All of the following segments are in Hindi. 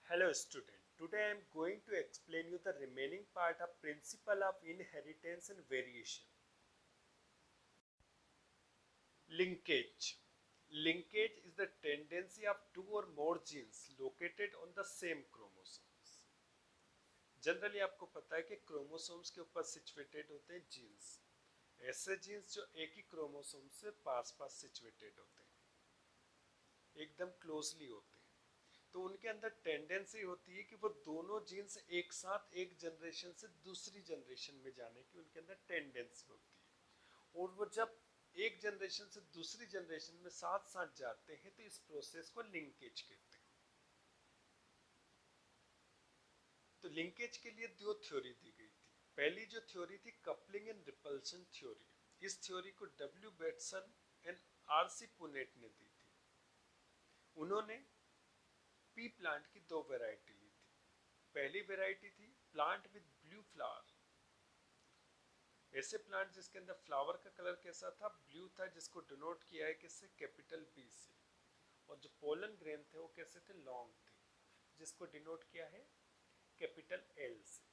Hello student, today I am going to explain you the remaining part of principle of inheritance and variation. Linkage. Linkage is the tendency of two or more genes located on the same chromosomes. Generally आपको पता है कि क्रोमोसोम्स के ऊपर सिचुएटेड होते हैं जीन्स, ऐसे जीन्स जो एक ही क्रोमोसोम से पास पास सिचुएटेड होते हैं, एकदम क्लोजली होते हैं, तो उनके अंदर टेंडेंसी होती है कि वो दोनों जीन्स एक साथ एक जनरेशन से दूसरी जनरेशन में जाने की उनके अंदर टेंडेंसी होती है, और वो जब एक जनरेशन से दूसरी जनरेशन में साथ साथ जाते हैं तो इस प्रोसेस को लिंकेज कहते हैं। तो लिंकेज के लिए दो थ्योरी दी गई थी। पहली जो थ्योरी थी कपलिंग एंड रिपल्शन थ्योरी, इस थ्योरी को W Bateson and RC. Punnett ने दी थी। उन्होंने पी प्लांट की दो वैरायटी ली थी। पहली वैरायटी थी प्लांट विद ब्लू फ्लावर, ऐसे प्लांट जिसके अंदर फ्लावर का कलर कैसा था, ब्लू था, जिसको डिनोट किया है किससे, कैपिटल बी से, और जो पोलन ग्रेन थे वो कैसे थे, लॉन्ग थे, जिसको डिनोट किया है कैपिटल एल से।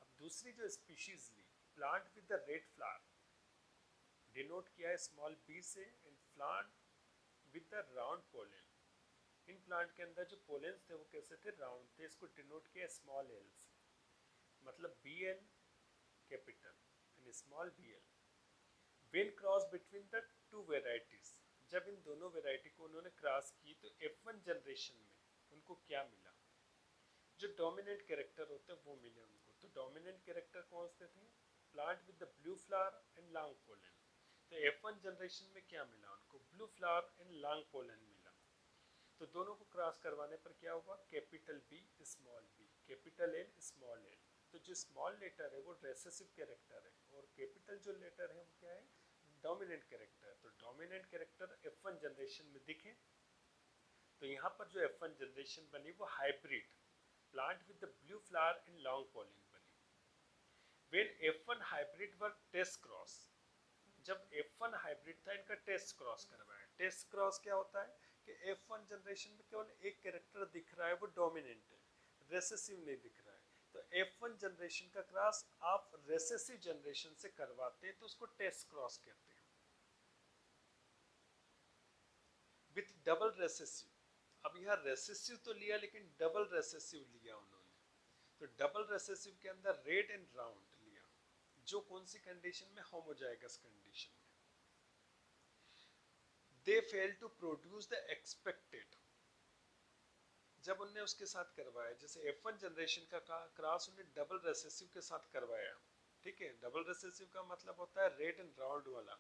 अब दूसरी जो स्पीशीज ली, plant with the red flower, denote किया है स्मॉल बी से, and plant with the round pollen, इन प्लांट के अंदर जो पोलेंस थे वो कैसे थे, राउंड थे, इसको डिनोट किया स्मॉल एल से, मतलब B L capital and small B L. When cross between the two varieties, जब इन दोनों वेराइटी को उन्होंने क्रॉस की तो F1 जनरेशन में उनको क्या मिला, जो डोमिनेंट कैरेक्टर होते हैं वो मिले उनको। तो डोमिनेंट कैरेक्टर कौन से थे, plant with the blue flower and long pollen. तो F1 जनरेशन में क्या मिला उनको, blue flower and long pollen मिला। तो दोनों को क्रॉस करवाने पर क्या हुआ, capital B small B, capital L small L. तो जो स्मॉल लेटर है वो रेसेसिव कैरेक्टर है, और कैपिटल जो लेटर है वो क्या है, डोमिनेंट कैरेक्टर। तो डोमिनेंट कैरेक्टर F1 जनरेशन में दिखे, तो यहाँ पर जो F1 जनरेशन बनी वो hybrid plant with the blue flower and long pollen बनी। When F1 hybrid were test cross, जब F1 हाइब्रिड था इनका टेस्ट क्रॉस करवाया। टेस्ट क्रॉस क्या होता है कि F1 जनरेशन में केवल एक कैरेक्टर दिख रहा है, वो डोमिनेंट है, रेसेसिव नहीं दिख रहा है। तो F1 जनरेशन का क्रॉस आप रेसेसिव जनरेशन से करवाते हैं तो उसको टेस्ट क्रॉस कहते हैं, विथ डबल रेसेसिव। अब यहाँ रेसेसिव तो लिया लेकिन डबल रेसेसिव लिया उन्होंने, तो डबल रेसेसिव के अंदर रेड एंड राउंड लिया, जो कौन सी कंडीशन में, होमोजाइगस कंडीशन में। They fail to produce the expected, जब उनने उसके साथ करवाया, जैसे F1 जनरेशन का क्रॉस उन्हें डबल रेसेसिव के साथ करवाया, ठीक है, डबल रेसेसिव का मतलब होता है रेड एंड राउंड वाला।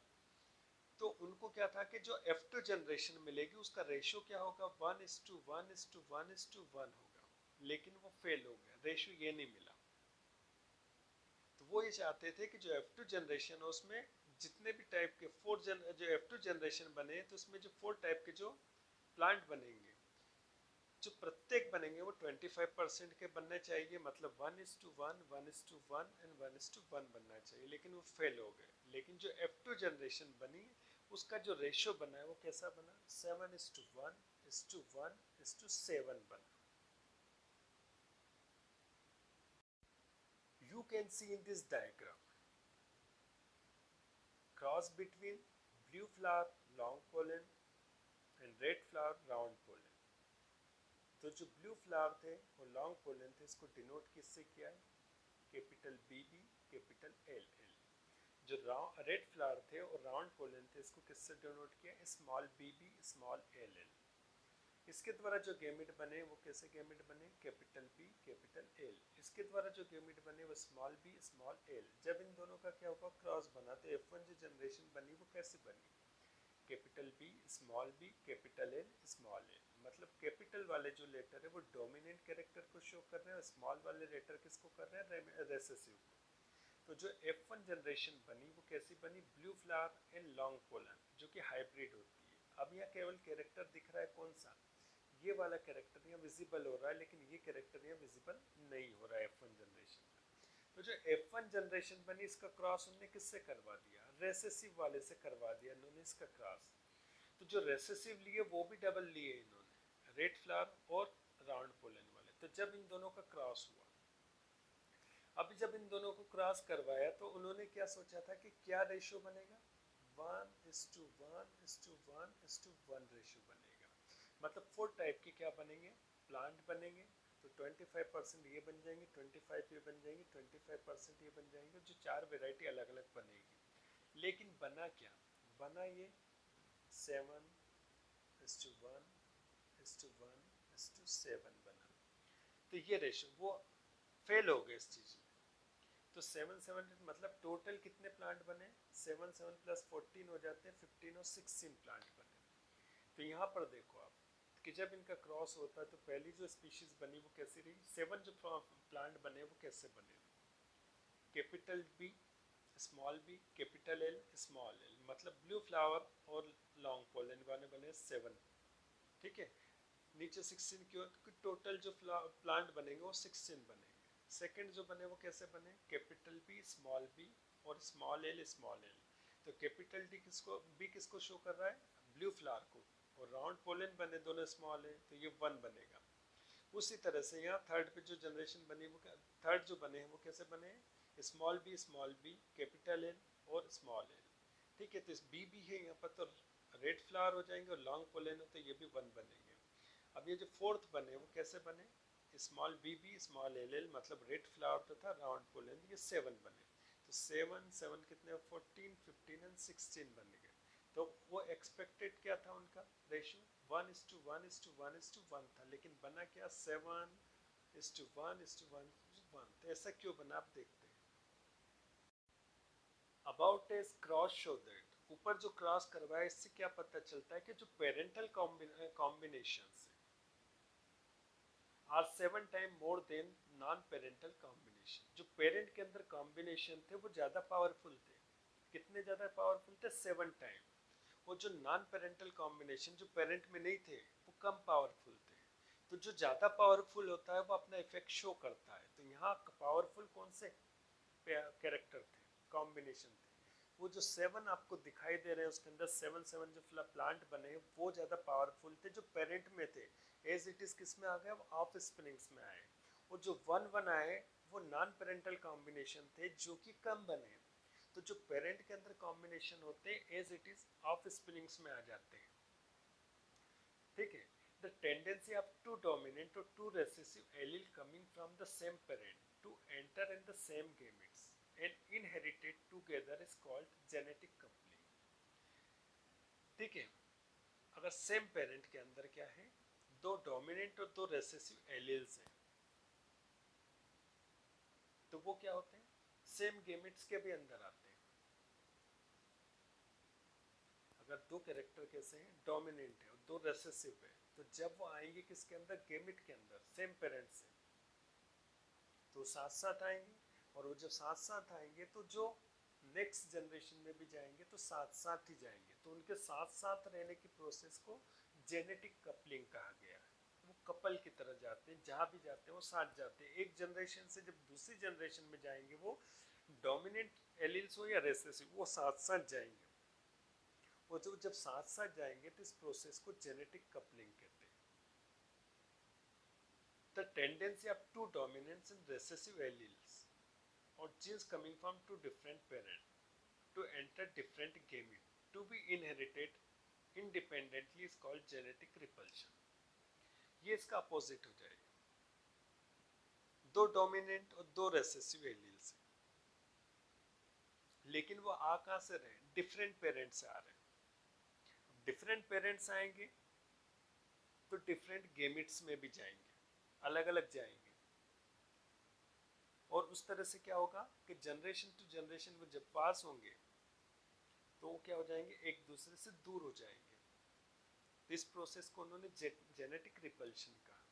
तो उनको क्या था कि जो F2 जनरेशन मिलेगी उसका रेशियो क्या होगा, 1:1:1:1 होगा, लेकिन वो फेल हो गया, रेशियो ये नहीं मिला। तो वो ये चाहते थे कि जो F2 जनरेशन है उसमें जितने भी टाइप के जो F2 जनरेशन बने तो उसमें जो 4 टाइप के जो प्लांट बनेंगे, जो प्रत्येक बनेंगे वो 25% के बनने चाहिए, मतलब 1:1, 1:1 एंड 1:1 बनना चाहिए, लेकिन वो फेल हो गए। लेकिन जो F2 जनरेशन बनी उसका जो रेशियो बना है वो कैसा बना, 7:1:1:7 बना। You can see in this diagram cross between blue flower long pollen and red flower round pollen। तो जो ब्लू फ्लावर थे वो लॉन्ग पोलन थे, इसको डिनोट किससे किया है, capital B B capital L L. जो रेड फ्लावर थे और राउंड पोलन थे, इसको किससे डिनोट किया, small B B small L L. इसके द्वारा जो गैमेट बने वो कैसे गैमेट बने, कैपिटल बी कैपिटल एल। इसके द्वारा जो गैमेट बने वो स्मॉल बी स्मॉल एल। जब इन दोनों का क्या हुआ, क्रॉस बना, तो F1 जो जनरेशन बनी वो कैसे बनी, capital B small B capital L small L. मतलब कैपिटल वाले जो लेटर है वो डोमिनेंट कैरेक्टर को शो कर रहे हैं और स्मॉल वाले लेटर किसको कर रहे हैं, रेसेसिव को। तो जो F1 जनरेशन बनी वो कैसी बनी, blue flower and long pollen, जो कि हाइब्रिड होती है। अब यहाँ केवल कैरेक्टर दिख रहा है कौन सा, ये वाला कैरेक्टर यहाँ विजिबल हो रहा है, लेकिन ये कैरेक्टर यहाँ विजिबल नहीं हो रहा है F1 जनरेशन में। तो जो F1 जनरेशन बनी इसका क्रॉस उन्होंने किससे करवा दिया, रेसेसिव वाले से करवा दिया इन्होंने इसका क्रॉस। तो जो रेसेसिव लिए वो भी डबल लिए इन्होंने, रेड फ्लावर और राउंड पोलन वाले। तो जब इन दोनों का क्रॉस हुआ, अभी जब इन दोनों को क्रॉस करवाया तो उन्होंने क्या सोचा था कि क्या रेशियो बनेगा, 1:1:1:1 रेशियो बनेगा। मतलब 4 टाइप के क्या बनेंगे, प्लांट बनेंगे। तो 25% ये बन जाएंगे, 25 ये बन जाएंगे, 25% ये बन जाएंगे, जो 4 वेराइटी अलग अलग बनेगी। लेकिन बना क्या, बना ये 7:1:1:7 बना। तो ये रेशियो वो फेल हो गए इस चीज में। तो 7 मतलब टोटल कितने प्लांट बने, 7 + 14 हो जाते हैं 15 और 16 प्लांट बने। तो यहाँ पर देखो आप कि जब इनका क्रॉस होता है तो पहली जो स्पीशीज बनी वो कैसी रही, 7 जो प्लांट बने वो कैसे बने, capital B small B capital L small L, मतलब ब्लू फ्लावर और लॉन्ग पोलन वाले बने 7, ठीक है। नीचे 16 क्यों, क्योंकि टोटल जो प्लांट बनेंगे वो 16 बनेंगे। सेकंड जो बने वो कैसे बने, कैपिटल बी और स्मॉल एल। तो कैपिटल डी किसको, बी किसको शो कर रहा है, ब्लू फ्लावर को, और राउंड पोलन बने दोनों स्मॉल है तो ये 1 बनेगा। उसी तरह से यहाँ थर्ड पे जो जनरेशन बनी वो थर्ड जो बने हैं वो कैसे बने, स्मॉल बी कैपिटल एल और स्मॉल एल, ठीक है। तो इस बी भी है यहाँ पर तो रेड फ्लावर हो जाएंगे, और लॉन्ग पोलन हो तो ये भी 1 बनेंगे। अब ये जो फोर्थ बने वो कैसे बने, स्मॉल बी स्मॉल एल मतलब रेड फ्लावर तो था, राउंड पोलन, ये 7 बने। तो 7 कितने, 14 15 एंड 16 बन गए। तो वो एक्सपेक्टेड क्या था उनका रेशियो, 1:1:1:1 था, लेकिन बना क्या 7:1:1:1। तो ऐसा क्यों बना, आप देखते हैं। About A cross show that, ऊपर जो क्रॉस करवाया इससे क्या पता चलता है कि जो parental combination are 7 time more than non parental combination. जो पेरेंट के अंदर कॉम्बिनेशन थे वो ज्यादा पावरफुल थे, कितने ज्यादा पावरफुल थे, 7 टाइम। वो जो नॉन पेरेंटल कॉम्बिनेशन जो पेरेंट में नहीं थे वो कम पावरफुल थे। तो जो ज्यादा पावरफुल होता है वो अपना इफेक्ट शो करता है। तो यहाँ पावरफुल कौन से कैरेक्टर थे, कॉम्बिनेशन थे, वो जो 7 आपको दिखाई दे रहे हैं उसके अंदर 7 जो प्लांट बने वो ज्यादा पावरफुल थे जो पेरेंट में थे। एज इट इज किस में आ गया, ऑफ स्प्रिंग्स में आए। और जो 1 आए वो नॉन पेरेंटल कॉम्बिनेशन थे जो कि कम बने। तो जो पेरेंट के अंदर कॉम्बिनेशन होते हैं as it is offsprings में आ जाते हैं, ठीक है। The tendency of two dominant और two recessive allele coming from the same parent to enter in the same gametes and inherited together is called genetic coupling, ठीक है। अगर सेम पेरेंट के अंदर क्या है, 2 डोमिनेंट और 2 रेसेसिव एलील्स हैं, तो वो क्या होते हैं, सेम गेमेट्स के भी अंदर आते हैं। अगर 2 कैरेक्टर कैसे हैं, डोमिनेंट है और 2 रेसेसिव है, तो जब वो आएंगे किसके अंदर, गेमेट के अंदर, सेम पेरेंट से, तो साथ साथ आएंगे। और वो जब साथ साथ आएंगे तो जो नेक्स्ट जनरेशन में भी जाएंगे तो साथ साथ ही जाएंगे। तो उनके साथ साथ रहने की प्रोसेस को जेनेटिक कपलिंग कहा गया है। वो कपल की तरह जाते हैं, जहाँ भी जाते हैं वो साथ जाते हैं। एक जनरेशन से जब दूसरी जनरेशन में जाएंगे वो डोमिनेंट एलील्स हो या रेसेसिव वो साथ साथ जाएंगे। वो जब साथ साथ जाएंगे तो इस प्रोसेस को जेनेटिक कपलिंग कहते हैं। The tendency of two dominant and recessive alleles or genes coming from two different parents to enter different gamete to be inherited independently is called genetic repulsion. ये इसका अपोजिट हो जाएगा, 2 डोमिनेंट और 2 रेसेसिव एलील्स हैं, लेकिन वो आ कहाँ से रहे, डिफरेंट पेरेंट्स से आ रहे हैं। डिफरेंट पेरेंट्स आएंगे तो डिफरेंट गेमिट्स में भी जाएंगे, अलग अलग जाएंगे। और उस तरह से क्या होगा कि जनरेशन टू जनरेशन वो जब पास होंगे तो वो क्या हो जाएंगे, एक दूसरे से दूर हो जाएंगे। तो इस प्रोसेस को उन्होंने जेनेटिक रिपल्शन कहा।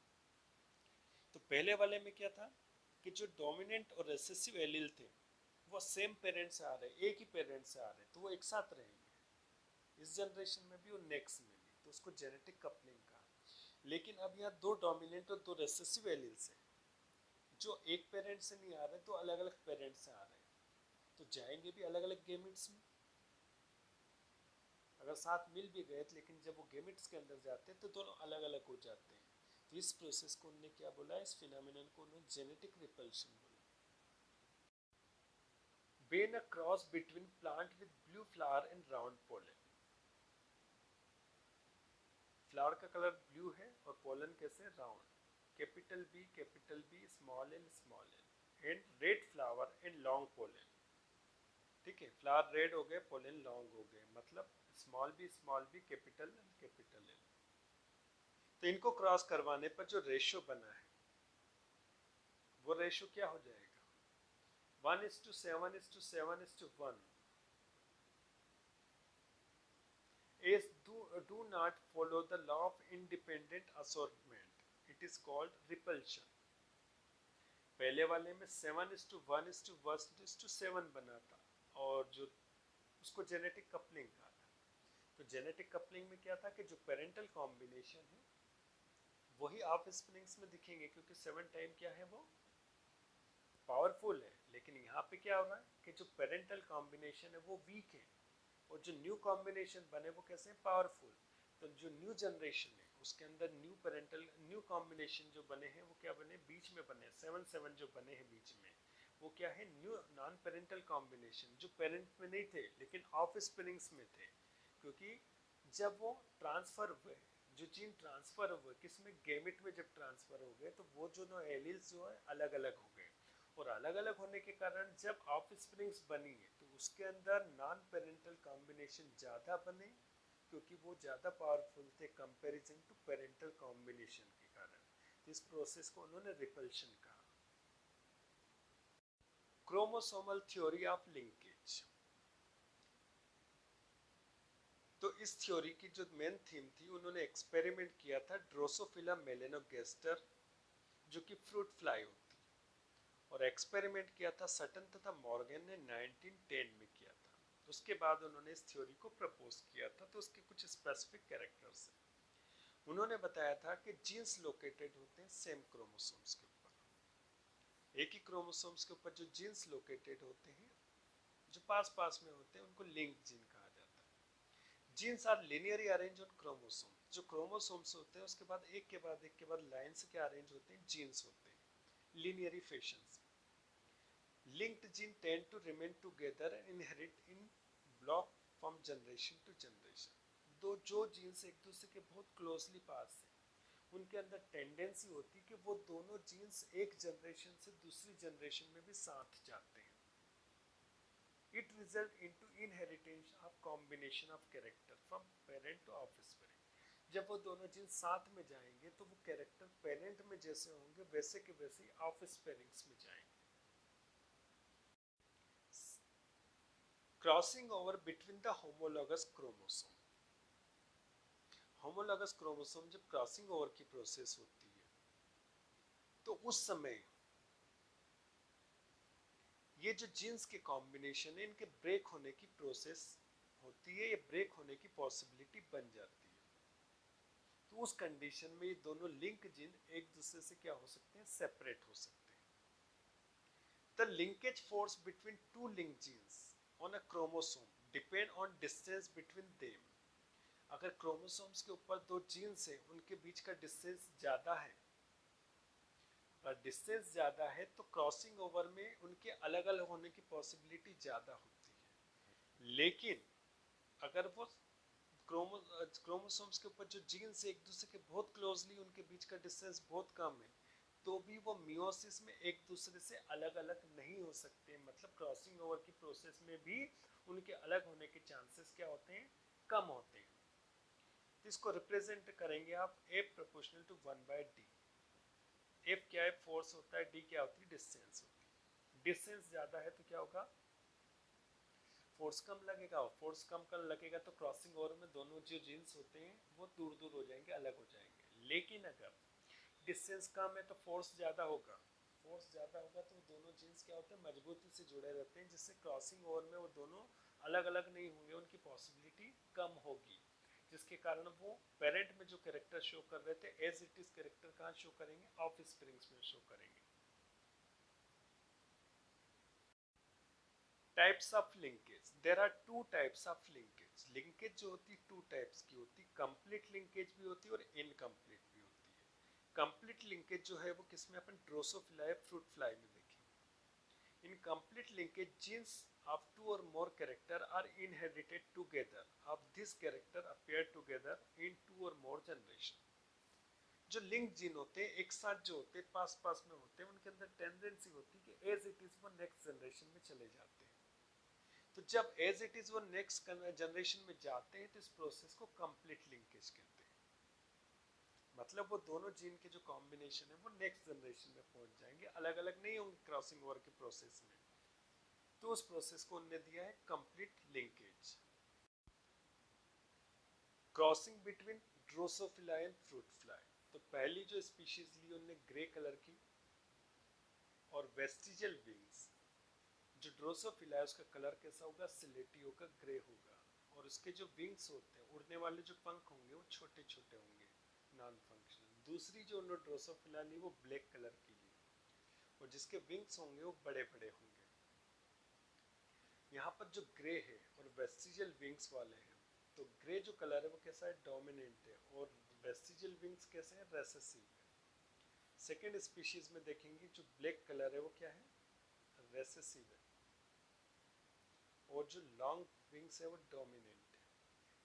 तो पहले वाले में क्या था कि जो डोमिनेंट और रेसेसिव एलील थे वो सेम पेरेंट्स से आ रहे, एक ही पेरेंट्स से आ रहे, तो वो एक साथ रहेंगे इस जनरेशन में भी और नेक्स्ट में भी, तो उसको जेनेटिक कपलिंग कहा। लेकिन अब यहाँ 2 डोमिनेंट और 2 रेसेसिव एलील्स हैं जो एक पेरेंट से नहीं आ रहे तो अलग अलग पेरेंट से आ रहे हैं, तो जाएंगे भी अलग अलग गेमिट्स में। अगर साथ मिल भी गए लेकिन जब वो गेमिट्स के अंदर जाते हैं तो दोनों अलग अलग हो जाते हैं। तो इस प्रोसेस को उन्होंने क्या बोला, इस फिनोमेनन को उन्होंने जेनेटिक रिपल्शन बोला। When a cross between plant with blue flower and round pollen, flower का कलर ब्लू है और पोलन कैसे round, capital B small N and red flower and long pollen. ठीक है, फ्लावर रेड हो गए, पोलन लॉन्ग हो गए, मतलब स्मॉल बी कैपिटल एन। तो इनको क्रॉस करवाने पर जो रेशियो बना है वो रेशियो क्या हो जाएगा, 1:7:7:1। As do not follow the law of independent assortment, it is called repulsion। पहले वाले में 7:1:1:7 बना था और जो उसको जेनेटिक कपलिंग कहा था। तो जेनेटिक कपलिंग में क्या था कि जो पेरेंटल कॉम्बिनेशन है वही ऑफ स्प्रिंग्स में दिखेंगे, क्योंकि 7 टाइम क्या है वो पावरफुल है। लेकिन यहाँ पे क्या हो रहा है कि जो पेरेंटल कॉम्बिनेशन है वो वीक है और जो न्यू कॉम्बिनेशन बने वो कैसे हैं, पावरफुल। तो जो न्यू जनरेशन है उसके अंदर न्यू कॉम्बिनेशन जो बने हैं वो क्या बने, बीच में बने 7 जो बने हैं बीच में वो क्या है, न्यू नॉन पेरेंटल कॉम्बिनेशन जो पेरेंट में नहीं थे लेकिन ऑफ स्प्रिंग्स में थे। क्योंकि जब वो ट्रांसफर हुए, जो जीन ट्रांसफर हुए किसमें, गैमेट में जब ट्रांसफर हो गए तो वो जो एलील्स जो है अलग अलग हो गए और अलग अलग होने के कारण जब ऑफ स्प्रिंग्स बनी है तो उसके अंदर नॉन पेरेंटल कॉम्बिनेशन ज़्यादा बने क्योंकि वो ज़्यादा पावरफुल थे कंपैरिजन टू पेरेंटल कॉम्बिनेशन के कारण। तो इस प्रोसेस को उन्होंने रिपल्शन कहा। Chromosomal theory of linkage. तो इस थ्योरी की जो मेन थीम थी, उन्होंने एक्सपेरिमेंट किया था ड्रोसोफिला मेलेनोगेस्टर जो कि फ्रूट फ्लाई होती है, और एक्सपेरिमेंट किया था सटन तथा मॉर्गन ने 1910 में किया था। उसके बाद उन्होंने इस थ्योरी को प्रपोज किया था। तो उसके कुछ स्पेसिफिक कैरेक्टर्स हैं। उन्होंने बताया था कि जीन्स लोकेटेड होते हैं सेम क्रोमोसोम्स के ऊपर, एक ही क्रोमोसोम्स के ऊपर जो जीन्स लोकेटेड होते हैं जो पास पास में होते हैं उनको लिंक जीन कहा जाता है। Genes are linearly arrange on chromosome, जो क्रोमोसोम्स होते हैं उसके बाद एक के बाद लाइन से क्या अरेंज होते हैं, जीन्स होते हैं लिनियरी fashions. linked gene tend to remain together and inherit in block from generation to generation। दो जो जीन्स एक दूसरे के बहुत क्लोजली पास है उनके अंदर टेंडेंसी होती है कि वो दोनों जीन्स एक जनरेशन से दूसरी जनरेशन में भी साथ जाते हैं। It result into inheritance of combination of character from parent to offspring. जब वो दोनों जीन्स साथ में जाएंगे तो वो कैरेक्टर पेरेंट में जैसे होंगे वैसे के वैसे ऑफस्प्रिंग्स में जाएंगे। Crossing over between the homologous chromosome. Homologous chromosome जब क्रॉसिंग ओवर की प्रोसेस होती है तो उस समय ये जो जीन्स के कॉम्बिनेशन है इनके ब्रेक होने की प्रोसेस होती है, ये ब्रेक होने की पॉसिबिलिटी बन जाती है। तो उस कंडीशन में ये दोनों लिंक जीन एक दूसरे से क्या हो सकते हैं, सेपरेट हो सकते हैं। The linkage force between two link genes on a chromosome depend on distance between them. अगर क्रोमोसोम्स के ऊपर दो जीन्स हैं उनके बीच का डिस्टेंस ज़्यादा है, और डिस्टेंस ज़्यादा है तो क्रॉसिंग ओवर में उनके अलग अलग होने की पॉसिबिलिटी ज़्यादा होती है। लेकिन अगर वो क्रोमोसोम्स के ऊपर जो जीन्स है एक दूसरे के बहुत क्लोजली, उनके बीच का डिस्टेंस बहुत कम है, तो भी वो मियोसिस में एक दूसरे से अलग अलग नहीं हो सकते। मतलब क्रॉसिंग ओवर की प्रोसेस में भी उनके अलग होने के चांसेस क्या होते हैं, कम होते हैं। तो इसको रिप्रेजेंट करेंगे आप F proportional to 1/d। F क्या है, फोर्स होता है, D क्या होती है, डिस्टेंस होती है। डिस्टेंस ज़्यादा है तो क्या होगा, फोर्स कम लगेगा, और फोर्स कम कर लगेगा तो क्रॉसिंग ओवर में दोनों जो जीन्स होते हैं वो दूर दूर हो जाएंगे, अलग हो जाएंगे। लेकिन अगर डिस्टेंस कम है तो फोर्स ज़्यादा होगा, फोर्स ज़्यादा होगा तो दोनों जीन्स क्या होते हैं, मजबूती से जुड़े रहते हैं, जिससे क्रॉसिंग ओवर में वो दोनों अलग अलग नहीं होंगे, उनकी पॉसिबिलिटी कम होगी, जिसके कारण वो पेरेंट में जो कैरेक्टर शो कर रहे थे एज इट इज कैरेक्टर कहाँ शो करेंगे, ऑफ स्प्रिंग्स में शो करेंगे। Types of linkage, there are two types of linkage. Linkage जो होती है टू टाइप्स की होती है, कंप्लीट लिंकेज भी होती है और इनकम्प्लीट भी होती है। कंप्लीट लिंकेज जो है वो किसमें अपन ड्रोसोफिला या फ्रूट फ्लाई में देखेंगे। In complete linkage genes of two or more character are inherited together of this character appear together in two or more generation। जो लिंक जीन होते हैं एक साथ जो होते हैं पास पास में होते हैं उनके अंदर टेंडेंसी होती है कि एज इट इज वो नेक्स्ट जनरेशन में चले जाते हैं। तो जब एज इट इज वो नेक्स्ट जनरेशन में जाते हैं तो इस प्रोसेस को कंप्लीट लिंकेज कहते हैं। मतलब वो दोनों जीन के जो कॉम्बिनेशन है वो नेक्स्ट जनरेशन में पहुंच जाएंगे, अलग अलग नहीं होंगे क्रॉसिंग ओवर के प्रोसेस में। तो उस प्रोसेस को उन्होंने दिया है complete linkage. Crossing between Drosophila and fruit fly. तो पहली जो स्पीशीज ली उन्होंने ग्रे कलर की और वेस्टिजियल विंग्स। जो ड्रोसोफिला है उसका कलर कैसा होगा, सिलेटी होगा, ग्रे होगा, और उसके जो विंग्स होते हैं उड़ने वाले जो पंख होंगे वो छोटे छोटे होंगे, नॉन फंक्शनल। दूसरी जो उन्होंने ड्रोसोफिला ली वो ब्लैक कलर की ली और जिसके विंग्स होंगे वो बड़े बड़े होंगे। यहाँ पर जो ग्रे है और वेस्टिजियल विंग्स वाले हैं, तो ग्रे जो कलर है वो कैसा है, डोमिनेंट है, और वेस्टिजियल विंग्स कैसे हैं, रेसेसिव है। सेकेंड स्पीशीज में देखेंगे जो ब्लैक कलर है वो क्या है, रेसेसिव है, और जो लॉन्ग विंग्स है वो डोमिनेंट है।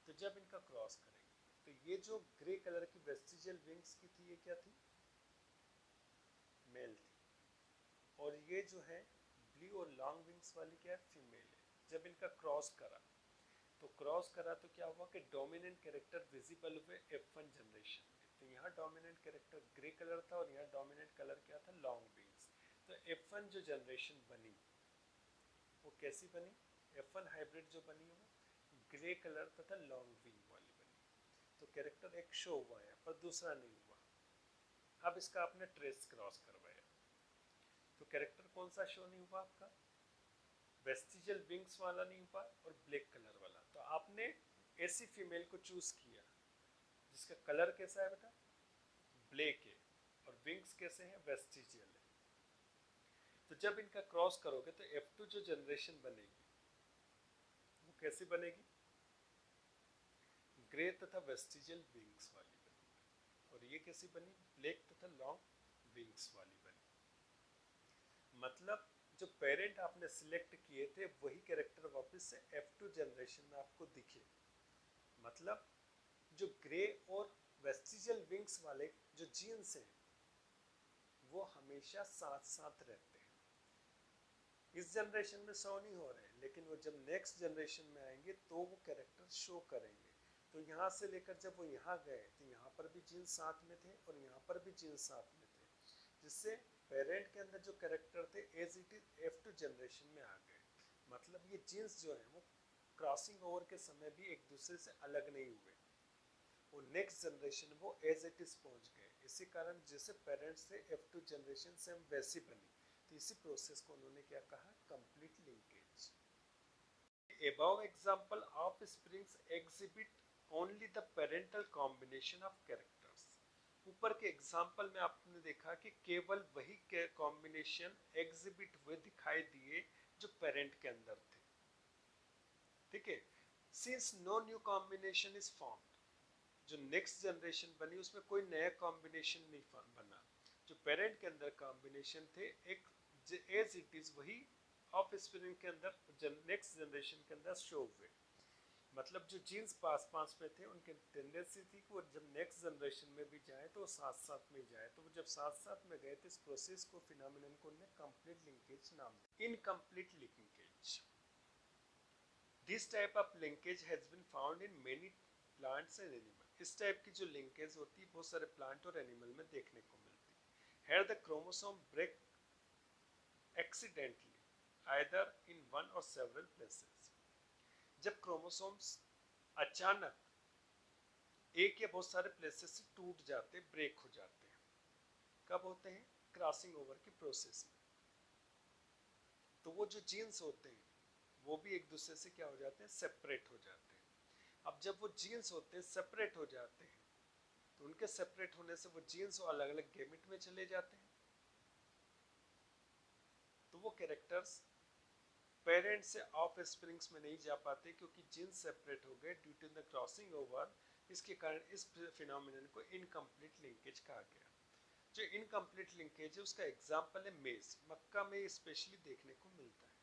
तो जब इनका क्रॉस करेंगे तो ये जो ग्रे कलर की वेस्टिजियल विंग्स की थी ये क्या थी, मेल थी, और ये जो है ब्लू और लॉन्ग विंग्स वाली क्या है, फीमेल है। जब इनका क्रॉस करा तो क्या हुआ कि डोमिनेंट कैरेक्टर विजिबल हुए F1 जनरेशन में। तो यहाँ डोमिनेंट कैरेक्टर ग्रे कलर था और यहाँ डोमिनेंट कलर क्या था, लॉन्ग विंग्स। तो F1 जो जनरेशन बनी वो कैसी बनी, F1 हाइब्रिड जो बनी वो ग्रे कलर तथा लॉन्ग विंग वाली बनी। तो कैरेक्टर एक शो हुआ है पर दूसरा नहीं हुआ। अब इसका आपने ट्रेस क्रॉस करवाया तो कैरेक्टर कौन सा शो नहीं हुआ, आपका वेस्टिजियल विंग्स वाला नहीं हुआ और ब्लैक कलर वाला। तो आपने ऐसी फीमेल को चूज किया जिसका कलर कैसा है बेटा, ब्लैक है, और विंग्स कैसे हैं, वेस्टिजियल है। तो जब इनका क्रॉस करोगे तो F2 जो जनरेशन बनेगी वो कैसी बनेगी, ग्रे तथा वेस्टिजियल विंग्स वाली बनेगी, और ये कैसी बनी, ब्लैक तथा लॉन्ग विंग्स वाली बनी। मतलब जो पेरेंट आपने सिलेक्ट किए थे वही कैरेक्टर वापस से F2 जनरेशन में आपको दिखे। मतलब जो ग्रे और वेस्टिजियल विंग्स वाले जो जीन्स हैं वो हमेशा साथ साथ रहते हैं। इस जनरेशन में शो नहीं हो रहे, लेकिन वो जब नेक्स्ट जनरेशन में आएंगे तो वो कैरेक्टर शो करेंगे। तो यहाँ से लेकर जब वो यहाँ गए तो यहाँ पर भी जीन्स साथ में थे और यहाँ पर भी जीन्स साथ में थे, जिससे पेरेंट के अंदर जो कैरेक्टर थे as it is F2 generation में आ गए। मतलब ये जीन्स जो है वो क्रॉसिंग ओवर के समय भी एक दूसरे से अलग नहीं हुए, वो नेक्स्ट जनरेशन वो एज इट इज पहुंच गए। इसी कारण जैसे पेरेंट्स से F2 जनरेशन सेम वैसी बनी। तो इसी प्रोसेस को उन्होंने क्या कहा, complete linkage. Above example of springs exhibit only the parental combination of characters। ऊपर के एग्जाम्पल में आपने देखा कि केवल वही कॉम्बिनेशन एग्जिबिट हुए दिखाई दिए जो पेरेंट के अंदर थे। ठीक है, since no new combination is formed, जो नेक्स्ट जनरेशन बनी उसमें कोई नया कॉम्बिनेशन नहीं बना। जो पेरेंट के अंदर कॉम्बिनेशन थे एक एज इट इज वही ऑफ स्प्रिंग के अंदर नेक्स्ट जनरेशन के अंदर शो हुए। मतलब जो जीन्स पास पास में थे उनकी टेंडेंसी थी कि वो जब नेक्स्ट जनरेशन में भी जाए तो वो साथ साथ में जाए। तो वो जब साथ साथ में गए तो इस प्रोसेस को, फिनोमेनन को उन्होंने कंप्लीट लिंकेज नाम दिया, incomplete linkage. This type of linkage has been found in many plants and animal. इस टाइप की जो लिंकेज होती है बहुत सारे प्लांट और एनिमल में देखने को मिलती है। Here the chromosome break accidentally either in one or several places. जब क्रोमोसोम्स अचानक एक या बहुत सारे प्लेसेस से टूट जाते, ब्रेक हो जाते हैं, कब होते हैं, क्रॉसिंग ओवर की प्रोसेस में। तो वो जो जीन्स होते हैं वो भी एक दूसरे से क्या हो जाते हैं, सेपरेट हो जाते हैं। अब जब वो जीन्स होते हैं सेपरेट हो जाते हैं तो उनके सेपरेट होने से वो जीन्स अलग अलग गैमेट में चले जाते हैं। तो वो कैरेक्टर्स पेरेंट से ऑफ स्प्रिंग्स में नहीं जा पाते क्योंकि जीन्स सेपरेट हो गए due to the crossing over. इसके कारण इस फिनोमेनन को इनकम्प्लीट लिंकेज कहा गया। जो इनकम्प्लीट लिंकेज है उसका एग्जाम्पल है मेज, मक्का में स्पेशली देखने को मिलता है।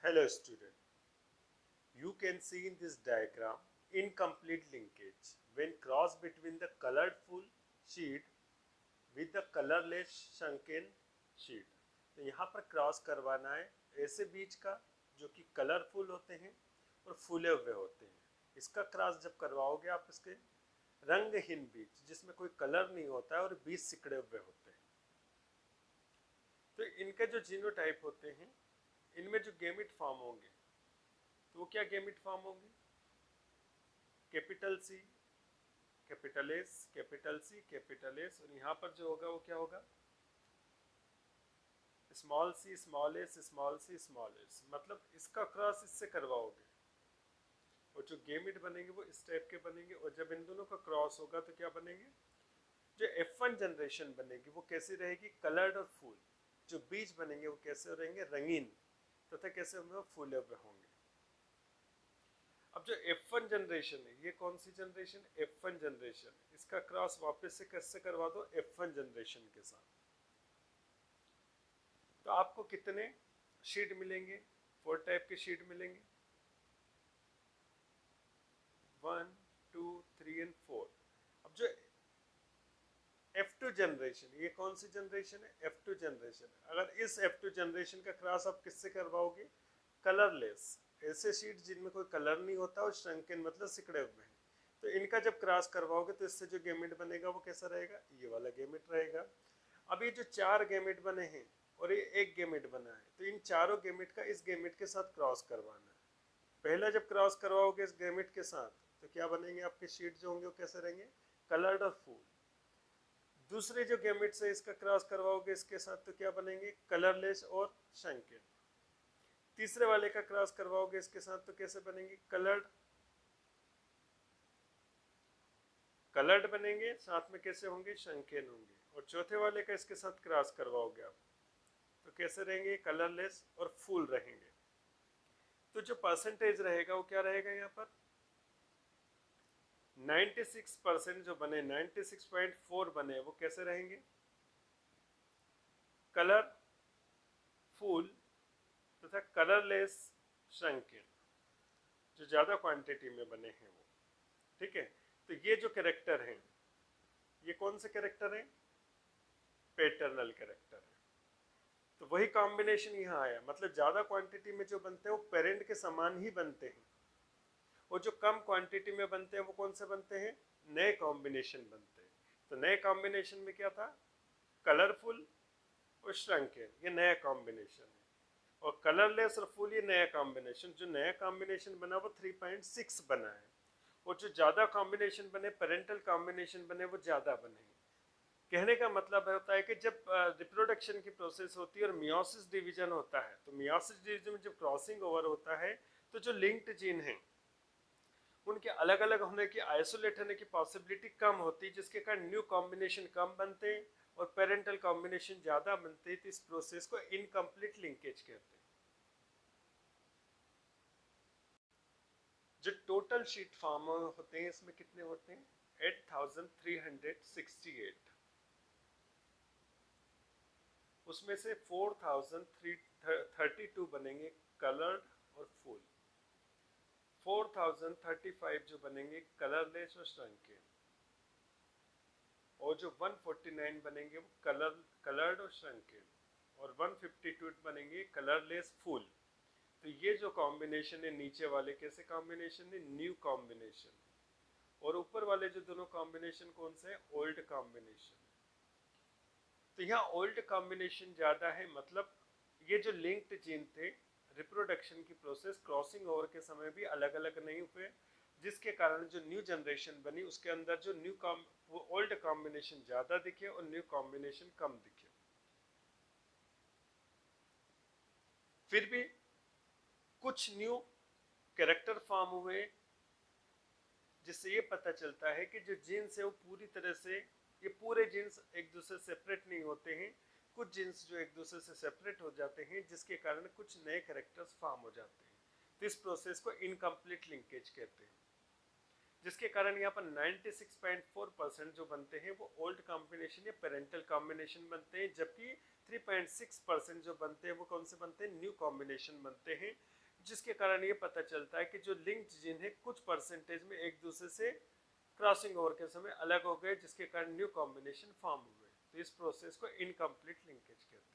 Hello student, you can see in this diagram incomplete linkage when cross between the colored full sheet with the colorless shrunken sheet। तो यहाँ पर क्रॉस करवाना है ऐसे बीज का जो कि कलरफुल होते हैं और फूले हुए होते हैं। इसका क्रॉस जब करवाओगे आप इसके रंगहीन बीज जिसमें कोई कलर नहीं होता है और बीज सिकड़े हुए होते हैं, तो इनके जो जीनोटाइप होते हैं इनमें जो गैमेट फॉर्म होंगे तो वो क्या गैमेट फॉर्म होंगे, capital C, capital S, capital C, capital S, और यहाँ पर जो होगा वो क्या होगा, small C, small S, small C, small S. मतलब इसका क्रॉस इससे करवाओगे और जो गैमेट बनेंगे वो इस टाइप के बनेंगे, और जब इन दोनों का क्रॉस होगा तो क्या बनेंगे, जो F1 जनरेशन बनेगी वो कैसी रहेगी, कलर्ड और फूल। जो बीज बनेंगे वो कैसे रहेंगे, रंगीन तथा कैसे होंगे, फूले हुए होंगे। अब जो F1 जनरेशन है ये कौन सी जनरेशन, F1 जनरेशन, इसका क्रॉस वापस से कैसे करवा दो, F1 जनरेशन के साथ। तो आपको कितने शीट मिलेंगे, 4 टाइप के शीट मिलेंगे, 1 2 3 एंड 4। अब जो F2 जनरेशन, ये कौन सी जनरेशन है, F2 जनरेशन। अगर इस F2 जनरेशन का क्रॉस आप किससे करवाओगे, कलरलेस, ऐसे शीट जिनमें कोई कलर नहीं होता और श्रंकन मतलब सिकड़े हुए हैं। तो इनका जब क्रॉस करवाओगे तो इससे जो गैमेट बनेगा वो कैसा रहेगा, ये वाला गैमेट रहेगा। अब ये जो 4 गैमेट बने हैं और ये एक गैमेट बना है, तो इन चारों गैमेट का इस गैमेट के साथ क्रॉस करवाना है। पहला जब क्रॉस करवाओगे इस गैमेट के साथ तो क्या बनेंगे, आपके शीट जो होंगे वो कैसे रहेंगे, कलर्ड और फूल। दूसरे जो गैमेट से इसका क्रॉस करवाओगे इसके साथ तो क्या बनेंगे, कलरलेस और श्रंकन। तीसरे वाले का क्रॉस करवाओगे इसके साथ तो कैसे बनेंगे, कलर्ड बनेंगे, साथ में कैसे होंगे, श्रंकन होंगे। और चौथे वाले का इसके साथ क्रॉस करवाओगे आप तो कैसे रहेंगे, कलरलेस और फूल रहेंगे। तो जो परसेंटेज रहेगा वो क्या रहेगा, यहाँ पर 96% जो बने, 96.4 बने वो कैसे रहेंगे, कलर फूल तथा कलरलेस श्रंकन, जो ज्यादा क्वांटिटी में बने हैं वो। ठीक है, तो ये जो कैरेक्टर हैं ये कौन से कैरेक्टर हैं, पैटर्नल कैरेक्टर है। तो वही कॉम्बिनेशन यहाँ आया, मतलब ज्यादा क्वांटिटी में जो बनते हैं वो पेरेंट के समान ही बनते हैं, और जो कम क्वांटिटी में बनते हैं वो कौन से बनते हैं, नए कॉम्बिनेशन बनते हैं। तो नए कॉम्बिनेशन में क्या था, कलरफुल और श्रंकन, ये नया कॉम्बिनेशन है, और कलरलेस और फुल ये नया कॉम्बिनेशन। जो नया कॉम्बिनेशन बना वो 3.6 बना है, और जो ज्यादा कॉम्बिनेशन बने, पेरेंटल कॉम्बिनेशन बने, वो ज्यादा बने। कहने का मतलब होता है कि जब रिप्रोडक्शन की प्रोसेस होती है और मियोसिस डिवीजन होता है, तो मियोसिस डिवीजन में जब क्रॉसिंग ओवर होता है तो जो लिंक्ड जीन है उनके अलग अलग होने की, आइसोलेट होने की पॉसिबिलिटी कम होती है, जिसके कारण न्यू कॉम्बिनेशन कम बनते हैं और पेरेंटल कॉम्बिनेशन ज्यादा बनते हैं। तो इस प्रोसेस को इनकम्प्लीट लिंकेज कहते हैं। जो टोटल शीट फॉर्म होते हैं इसमें कितने होते हैं, 8368। उसमें से 4032 बनेंगे कलर्ड और फुल, 4035 जो बनेंगे कलरलेस और श्रंकन, और जो 149 बनेंगे वो कलर्ड और श्रंकन, और 152 बनेंगे कलरलेस फुल। तो ये जो कॉम्बिनेशन है नीचे वाले कैसे कॉम्बिनेशन है, न्यू कॉम्बिनेशन, और ऊपर वाले जो दोनों कॉम्बिनेशन कौन से हैं, ओल्ड कॉम्बिनेशन। तो यहाँ ओल्ड कॉम्बिनेशन ज्यादा है, मतलब ये जो लिंक्ड जीन थे रिप्रोडक्शन की प्रोसेस क्रॉसिंग ओवर के समय भी अलग अलग नहीं हुए, जिसके कारण जो न्यू जनरेशन बनी उसके अंदर जो वो ओल्ड कॉम्बिनेशन ज्यादा दिखे और न्यू कॉम्बिनेशन कम दिखे। फिर भी कुछ न्यू कैरेक्टर फॉर्म हुए, जिससे ये पता चलता है कि जो जीन्स है वो पूरी तरह से, ये पूरे जीन्स एक दूसरे से सेपरेट नहीं होते हैं, कुछ जीन्स जो एक दूसरे से सेपरेट हो जाते हैं, जिसके कारण कुछ नए कैरेक्टर्स फॉर्म हो जाते हैं। तो इस प्रोसेस को इनकम्प्लीट लिंकेज कहते हैं, जिसके कारण यहाँ पर 96.4% जो बनते हैं वो ओल्ड कॉम्बिनेशन या पेरेंटल कॉम्बिनेशन बनते हैं, जबकि 3.6% जो बनते हैं वो कौन से बनते हैं, न्यू कॉम्बिनेशन बनते हैं। जिसके कारण ये पता चलता है कि जो लिंक्ड जीन है कुछ परसेंटेज में एक दूसरे से क्रॉसिंग ओवर के समय अलग हो गए, जिसके कारण न्यू कॉम्बिनेशन फॉर्म हुए। तो इस प्रोसेस को इनकम्प्लीट लिंकेज कहते हैं।